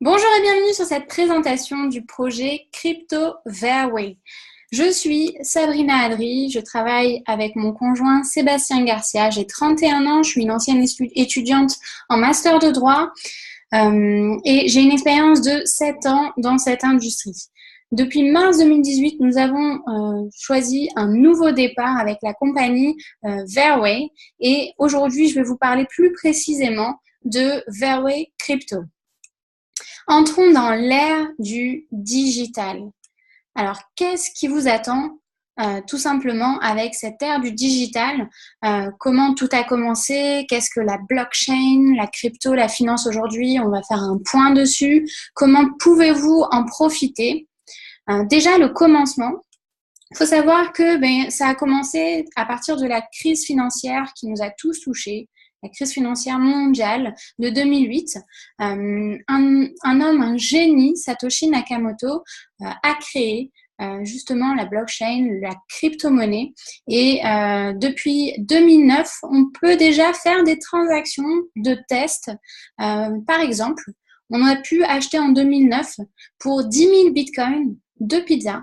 Bonjour et bienvenue sur cette présentation du projet Crypto Fairway. Je suis Sabrina Adri, je travaille avec mon conjoint Sébastien Garcia, j'ai 31 ans, je suis une ancienne étudiante en master de droit et j'ai une expérience de 7 ans dans cette industrie. Depuis mars 2018, nous avons choisi un nouveau départ avec la compagnie Fairway et aujourd'hui, je vais vous parler plus précisément de Fairway Crypto. Entrons dans l'ère du digital. Alors, qu'est-ce qui vous attend tout simplement avec cette ère du digital? Comment tout a commencé? Qu'est-ce que la blockchain, la crypto, la finance aujourd'hui? On va faire un point dessus. Comment pouvez-vous en profiter? Déjà, le commencement. Il faut savoir que ça a commencé à partir de la crise financière qui nous a tous touchés, la crise financière mondiale de 2008. Un homme, un génie, Satoshi Nakamoto, a créé justement la blockchain, la crypto-monnaie. Et depuis 2009, on peut déjà faire des transactions de test. Par exemple, on a pu acheter en 2009 pour 10 000 bitcoins 2 pizzas.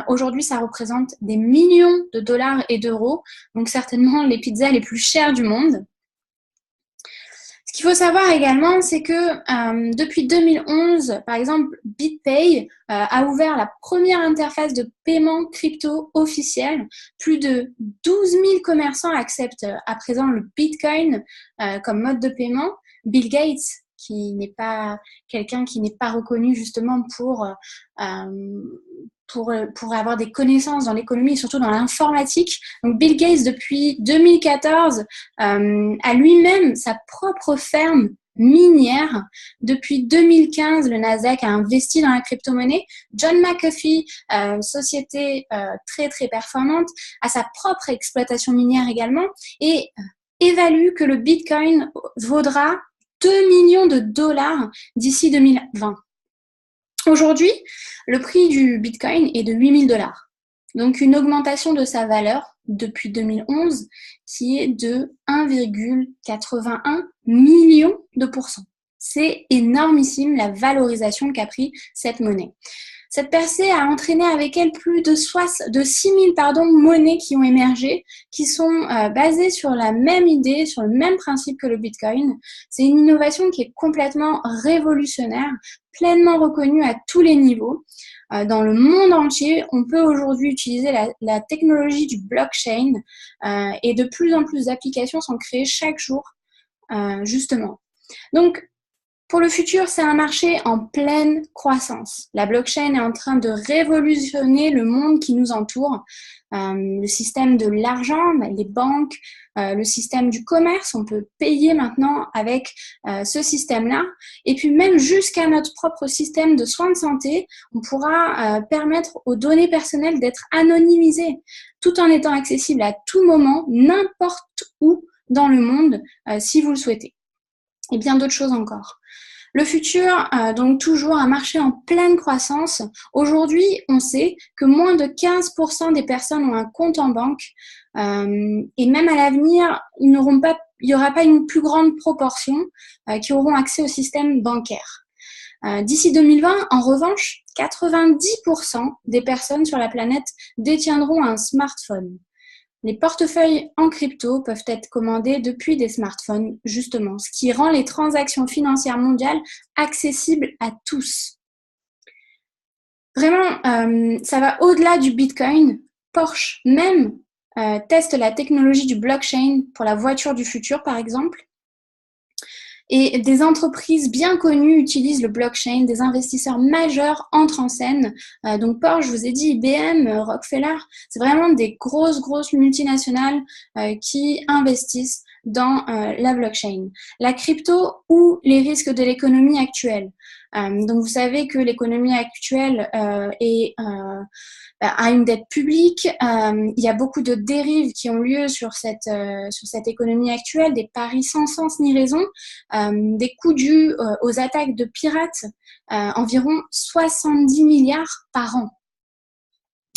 Aujourd'hui, ça représente des millions de dollars et d'euros, donc certainement les pizzas les plus chères du monde. Ce qu'il faut savoir également, c'est que depuis 2011, par exemple, BitPay a ouvert la première interface de paiement crypto officielle. Plus de 12 000 commerçants acceptent à présent le Bitcoin comme mode de paiement. Bill Gates, qui n'est pas quelqu'un qui n'est pas reconnu justement pour avoir des connaissances dans l'économie et surtout dans l'informatique. Donc Bill Gates, depuis 2014, a lui-même sa propre ferme minière. Depuis 2015, le Nasdaq a investi dans la crypto-monnaie. John McAfee, société très très performante, a sa propre exploitation minière également et évalue que le Bitcoin vaudra 2 millions de dollars d'ici 2020. Aujourd'hui, le prix du Bitcoin est de 8 000 dollars. Donc, une augmentation de sa valeur depuis 2011 qui est de 1,81 million de pourcents. C'est énormissime la valorisation qu'a pris cette monnaie. Cette percée a entraîné avec elle plus de 6 000 monnaies qui ont émergé, qui sont basées sur la même idée, sur le même principe que le Bitcoin. C'est une innovation qui est complètement révolutionnaire, pleinement reconnue à tous les niveaux. Dans le monde entier, on peut aujourd'hui utiliser la technologie du blockchain et de plus en plus d'applications sont créées chaque jour, justement. Donc, pour le futur, c'est un marché en pleine croissance. La blockchain est en train de révolutionner le monde qui nous entoure. Le système de l'argent, les banques, le système du commerce, on peut payer maintenant avec ce système-là. Et puis même jusqu'à notre propre système de soins de santé, on pourra permettre aux données personnelles d'être anonymisées, tout en étant accessibles à tout moment, n'importe où dans le monde, si vous le souhaitez. Et bien d'autres choses encore. Le futur, donc toujours un marché en pleine croissance. Aujourd'hui, on sait que moins de 15% des personnes ont un compte en banque et même à l'avenir, il n'y aura pas une plus grande proportion qui auront accès au système bancaire. D'ici 2020, en revanche, 90% des personnes sur la planète détiendront un smartphone. Les portefeuilles en crypto peuvent être commandés depuis des smartphones, justement, ce qui rend les transactions financières mondiales accessibles à tous. Vraiment, ça va au-delà du Bitcoin. Porsche même teste la technologie du blockchain pour la voiture du futur, par exemple. Et des entreprises bien connues utilisent le blockchain, des investisseurs majeurs entrent en scène. Donc Porsche, je vous ai dit, IBM, Rockefeller, c'est vraiment des grosses multinationales qui investissent dans la blockchain. La crypto ou les risques de l'économie actuelle. Donc vous savez que l'économie actuelle a une dette publique, il y a beaucoup de dérives qui ont lieu sur cette économie actuelle, des paris sans sens ni raison, des coûts dus aux attaques de pirates, environ 70 milliards par an.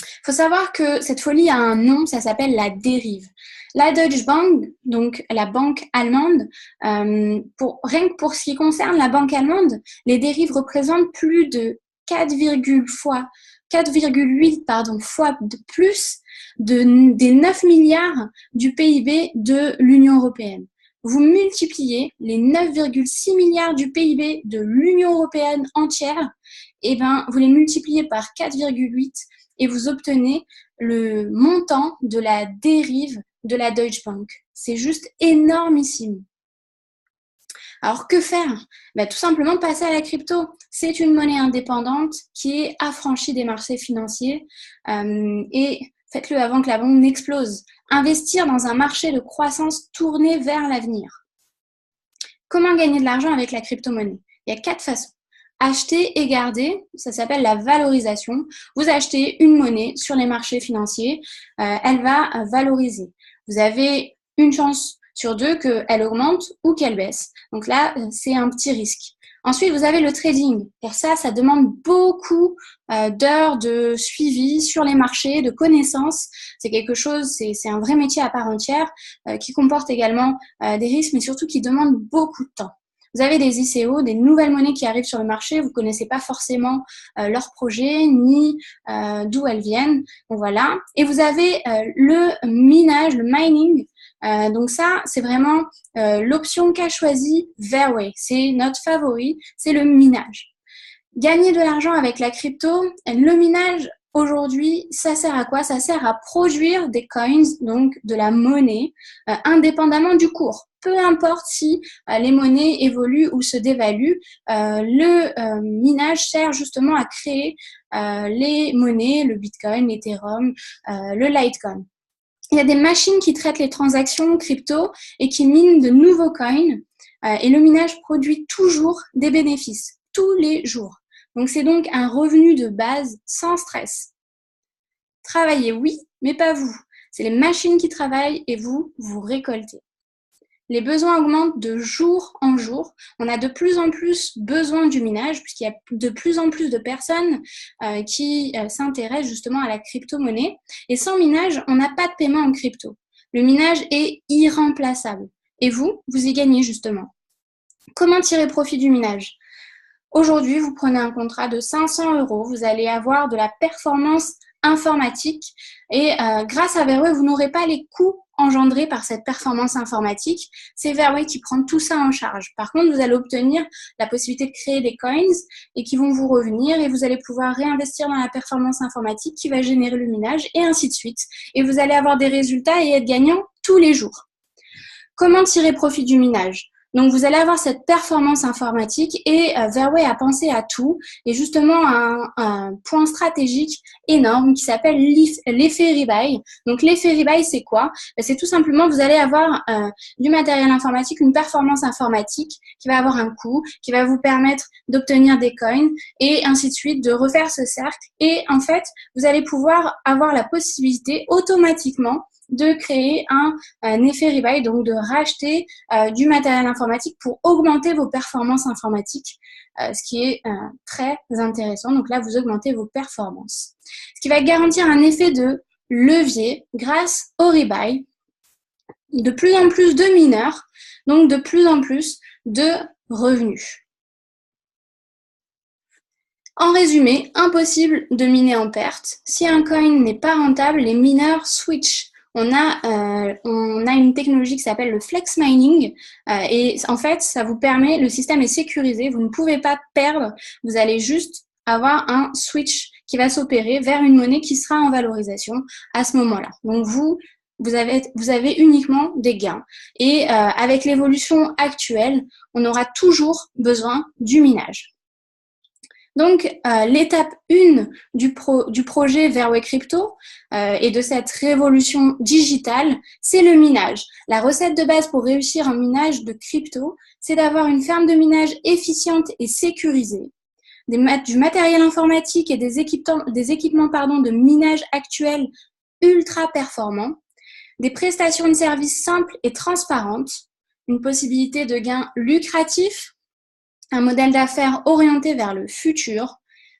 Il faut savoir que cette folie a un nom, ça s'appelle la dérive. La Deutsche Bank, donc la banque allemande, rien que pour ce qui concerne la banque allemande, les dérives représentent plus de 4,8 fois de plus des 9 milliards du PIB de l'Union européenne. Vous multipliez les 9,6 milliards du PIB de l'Union européenne entière, et vous les multipliez par 4,8 et vous obtenez le montant de la dérive de la Deutsche Bank. C'est juste énormissime. Alors, que faire? Tout simplement passer à la crypto. C'est une monnaie indépendante qui est affranchie des marchés financiers et faites-le avant que la bombe n'explose. Investir dans un marché de croissance tourné vers l'avenir. Comment gagner de l'argent avec la crypto-monnaie? Il y a 4 façons. Acheter et garder, ça s'appelle la valorisation. Vous achetez une monnaie sur les marchés financiers, elle va valoriser. Vous avez une chance sur 2 qu'elle augmente ou qu'elle baisse. Donc là, c'est un petit risque. Ensuite, vous avez le trading. Pour ça, ça demande beaucoup d'heures de suivi sur les marchés, de connaissances. C'est quelque chose, c'est un vrai métier à part entière qui comporte également des risques, mais surtout qui demande beaucoup de temps. Vous avez des ICO, des nouvelles monnaies qui arrivent sur le marché. Vous ne connaissez pas forcément leur projet ni d'où elles viennent. Donc voilà. Et vous avez le minage, le mining. Donc ça, c'est vraiment l'option qu'a choisi Verway. C'est notre favori, c'est le minage. Gagner de l'argent avec la crypto, le minage, aujourd'hui, ça sert à quoi? Ça sert à produire des coins, donc de la monnaie, indépendamment du cours. Peu importe si les monnaies évoluent ou se dévaluent, le minage sert justement à créer les monnaies, le Bitcoin, l'Ethereum, le Litecoin. Il y a des machines qui traitent les transactions crypto et qui minent de nouveaux coins et le minage produit toujours des bénéfices, tous les jours. Donc, c'est donc un revenu de base sans stress. Travaillez, oui, mais pas vous. C'est les machines qui travaillent et vous récoltez. Les besoins augmentent de jour en jour. On a de plus en plus besoin du minage puisqu'il y a de plus en plus de personnes qui s'intéressent justement à la crypto-monnaie. Et sans minage, on n'a pas de paiement en crypto. Le minage est irremplaçable. Et vous y gagnez justement. Comment tirer profit du minage? Aujourd'hui, vous prenez un contrat de 500 €, vous allez avoir de la performance informatique et grâce à Verway, vous n'aurez pas les coûts engendrés par cette performance informatique. C'est Verway qui prend tout ça en charge. Par contre, vous allez obtenir la possibilité de créer des coins et qui vont vous revenir et vous allez pouvoir réinvestir dans la performance informatique qui va générer le minage et ainsi de suite. Et vous allez avoir des résultats et être gagnant tous les jours. Comment tirer profit du minage? Donc, vous allez avoir cette performance informatique et Verway a pensé à tout et justement un point stratégique énorme qui s'appelle l'effet rebuy. Donc, l'effet rebuy, c'est quoi? C'est tout simplement, vous allez avoir du matériel informatique, une performance informatique qui va avoir un coût, qui va vous permettre d'obtenir des coins et ainsi de suite, de refaire ce cercle. Et en fait, vous allez pouvoir avoir la possibilité automatiquement de créer un effet rebuy, donc de racheter du matériel informatique pour augmenter vos performances informatiques, ce qui est très intéressant. Donc là, vous augmentez vos performances. Ce qui va garantir un effet de levier grâce au rebuy, de plus en plus de mineurs, donc de plus en plus de revenus. En résumé, impossible de miner en perte. Si un coin n'est pas rentable, les mineurs switchent. On a une technologie qui s'appelle le flex mining et en fait, ça vous permet, le système est sécurisé, vous ne pouvez pas perdre, vous allez juste avoir un switch qui va s'opérer vers une monnaie qui sera en valorisation à ce moment-là. Donc, vous avez uniquement des gains. Et avec l'évolution actuelle, on aura toujours besoin du minage. Donc, l'étape 1 du projet Verway Crypto et de cette révolution digitale, c'est le minage. La recette de base pour réussir un minage de crypto, c'est d'avoir une ferme de minage efficiente et sécurisée, du matériel informatique et des équipements de minage actuels ultra performants, des prestations de services simples et transparentes, une possibilité de gain lucratif, un modèle d'affaires orienté vers le futur,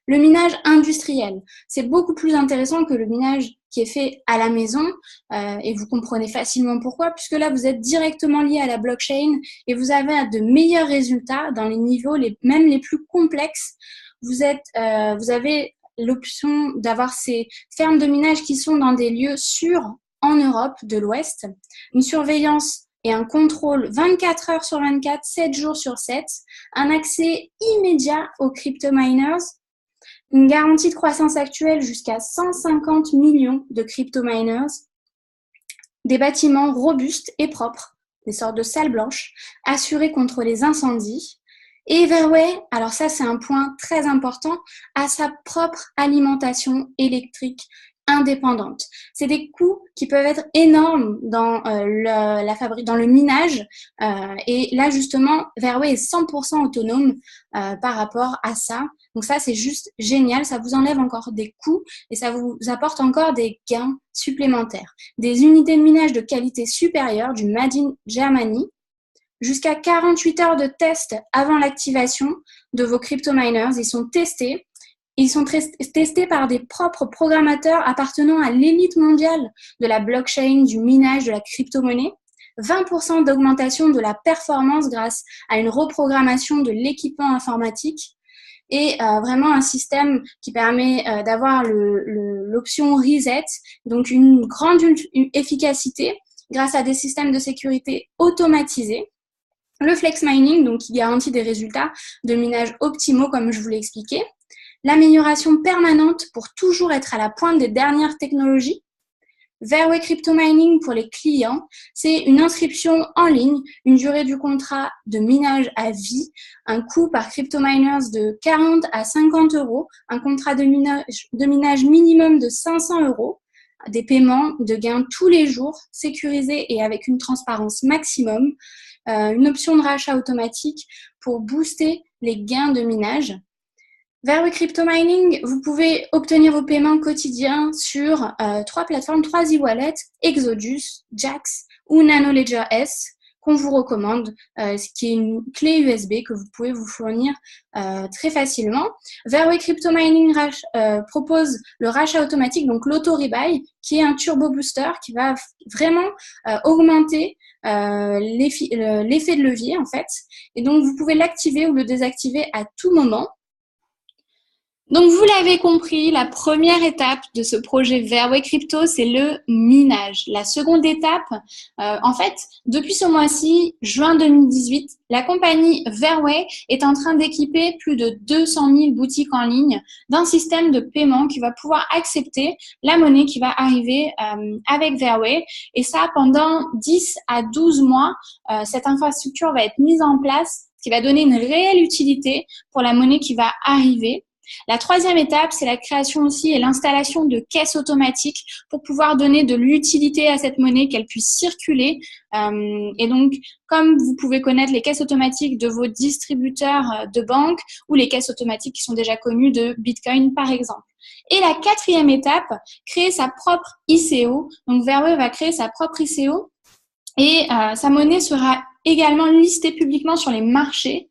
le minage industriel. C'est beaucoup plus intéressant que le minage qui est fait à la maison et vous comprenez facilement pourquoi, puisque là, vous êtes directement lié à la blockchain et vous avez de meilleurs résultats dans les niveaux même les plus complexes. Vous avez l'option d'avoir ces fermes de minage qui sont dans des lieux sûrs en Europe de l'Ouest, une surveillance et un contrôle 24 heures sur 24, 7 jours sur 7, un accès immédiat aux crypto-miners, une garantie de croissance actuelle jusqu'à 150 millions de crypto-miners, des bâtiments robustes et propres, des sortes de salles blanches, assurées contre les incendies. Et Verway, alors ça c'est un point très important, a sa propre alimentation électrique indépendante. C'est des coûts qui peuvent être énormes dans dans le minage et là justement Verway est 100% autonome par rapport à ça. Donc ça c'est juste génial, ça vous enlève encore des coûts et ça vous apporte encore des gains supplémentaires. Des unités de minage de qualité supérieure du Made in Germany, jusqu'à 48 heures de test avant l'activation de vos crypto-miners. Ils sont testés par des propres programmateurs appartenant à l'élite mondiale de la blockchain, du minage, de la crypto-monnaie. 20% d'augmentation de la performance grâce à une reprogrammation de l'équipement informatique et vraiment un système qui permet d'avoir l'option reset, donc une grande efficacité grâce à des systèmes de sécurité automatisés. Le flex mining, donc qui garantit des résultats de minage optimaux, comme je vous l'ai expliqué. L'amélioration permanente pour toujours être à la pointe des dernières technologies. Verway Crypto Mining pour les clients, c'est une inscription en ligne, une durée du contrat de minage à vie, un coût par crypto miners de 40 à 50 euros, un contrat de minage minimum de 500 euros, des paiements de gains tous les jours, sécurisés et avec une transparence maximum, une option de rachat automatique pour booster les gains de minage. Vers le crypto mining, vous pouvez obtenir vos paiements quotidiens sur 3 plateformes, 3 e-wallets, Exodus, Jax ou NanoLedger S, qu'on vous recommande, ce qui est une clé USB que vous pouvez vous fournir très facilement. Verway Crypto Mining propose le rachat automatique, donc l'auto-rebuy, qui est un turbo booster qui va vraiment augmenter l'effet de levier en fait. Et donc, vous pouvez l'activer ou le désactiver à tout moment. Donc, vous l'avez compris, la première étape de ce projet Verway Crypto, c'est le minage. La seconde étape, en fait, depuis ce mois-ci, juin 2018, la compagnie Verway est en train d'équiper plus de 200 000 boutiques en ligne d'un système de paiement qui va pouvoir accepter la monnaie qui va arriver avec Verway. Et ça, pendant 10 à 12 mois, cette infrastructure va être mise en place, ce qui va donner une réelle utilité pour la monnaie qui va arriver. La troisième étape, c'est la création aussi et l'installation de caisses automatiques pour pouvoir donner de l'utilité à cette monnaie, qu'elle puisse circuler. Et donc, comme vous pouvez connaître les caisses automatiques de vos distributeurs de banque ou les caisses automatiques qui sont déjà connues de Bitcoin, par exemple. Et la quatrième étape, créer sa propre ICO. Donc, Verway va créer sa propre ICO et sa monnaie sera également listée publiquement sur les marchés.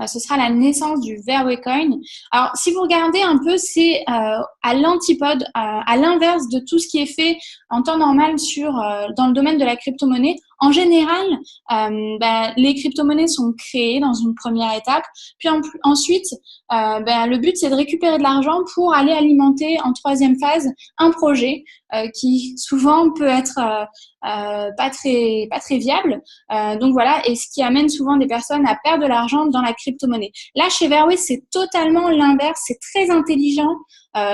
Ce sera la naissance du Verway Coin. Alors, si vous regardez un peu, c'est à l'antipode, à l'inverse de tout ce qui est fait en temps normal dans le domaine de la crypto-monnaie. En général, les crypto-monnaies sont créées dans une première étape, puis ensuite, le but, c'est de récupérer de l'argent pour aller alimenter en troisième phase un projet qui souvent peut être pas très viable. Donc voilà, et ce qui amène souvent des personnes à perdre de l'argent dans la crypto-monnaie. Là, chez Verway, c'est totalement l'inverse. C'est très intelligent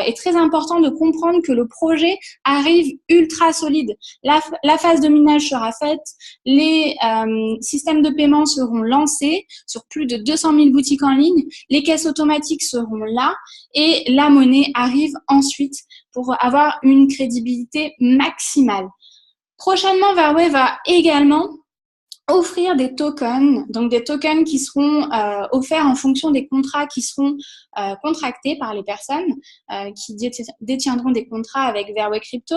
et très important de comprendre que le projet arrive ultra solide. La phase de minage sera faite, les systèmes de paiement seront lancés sur plus de 200 000 boutiques en ligne, les caisses automatiques seront là et la monnaie arrive ensuite pour avoir une crédibilité maximale. Prochainement, Verway va également offrir des tokens, donc des tokens qui seront offerts en fonction des contrats qui seront contractés par les personnes qui détiendront des contrats avec Verway Crypto.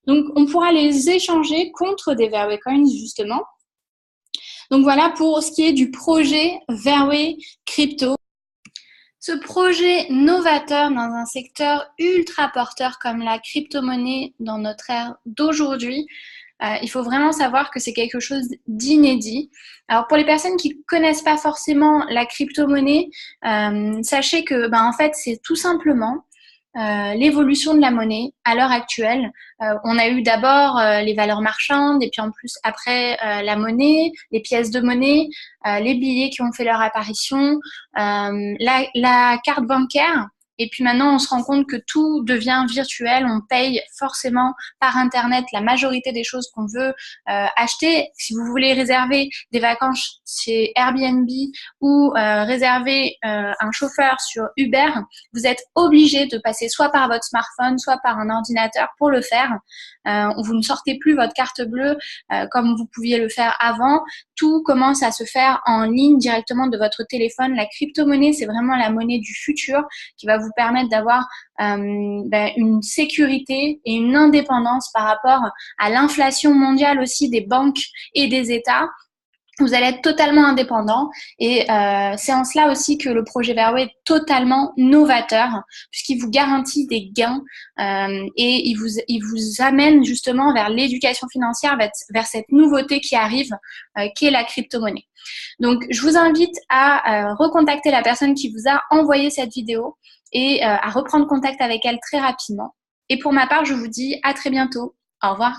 Donc, on pourra les échanger contre des Verway Coins, justement. Donc, voilà pour ce qui est du projet Verway Crypto. Ce projet novateur dans un secteur ultra porteur comme la crypto-monnaie dans notre ère d'aujourd'hui, il faut vraiment savoir que c'est quelque chose d'inédit. Alors pour les personnes qui connaissent pas forcément la crypto-monnaie, sachez que en fait c'est tout simplement l'évolution de la monnaie à l'heure actuelle. On a eu d'abord les valeurs marchandes et puis en plus après la monnaie, les pièces de monnaie, les billets qui ont fait leur apparition, la carte bancaire. Et puis maintenant, on se rend compte que tout devient virtuel. On paye forcément par Internet la majorité des choses qu'on veut acheter. Si vous voulez réserver des vacances chez Airbnb ou réserver un chauffeur sur Uber, vous êtes obligé de passer soit par votre smartphone, soit par un ordinateur pour le faire. Vous ne sortez plus votre carte bleue comme vous pouviez le faire avant. Tout commence à se faire en ligne directement de votre téléphone. La crypto-monnaie, c'est vraiment la monnaie du futur qui va vous permettre d'avoir une sécurité et une indépendance par rapport à l'inflation mondiale aussi des banques et des États. Vous allez être totalement indépendant et c'est en cela aussi que le projet Verway est totalement novateur puisqu'il vous garantit des gains et il vous amène justement vers l'éducation financière, vers cette nouveauté qui arrive, qui est la crypto-monnaie. Donc, je vous invite à recontacter la personne qui vous a envoyé cette vidéo et à reprendre contact avec elle très rapidement. Et pour ma part, je vous dis à très bientôt. Au revoir.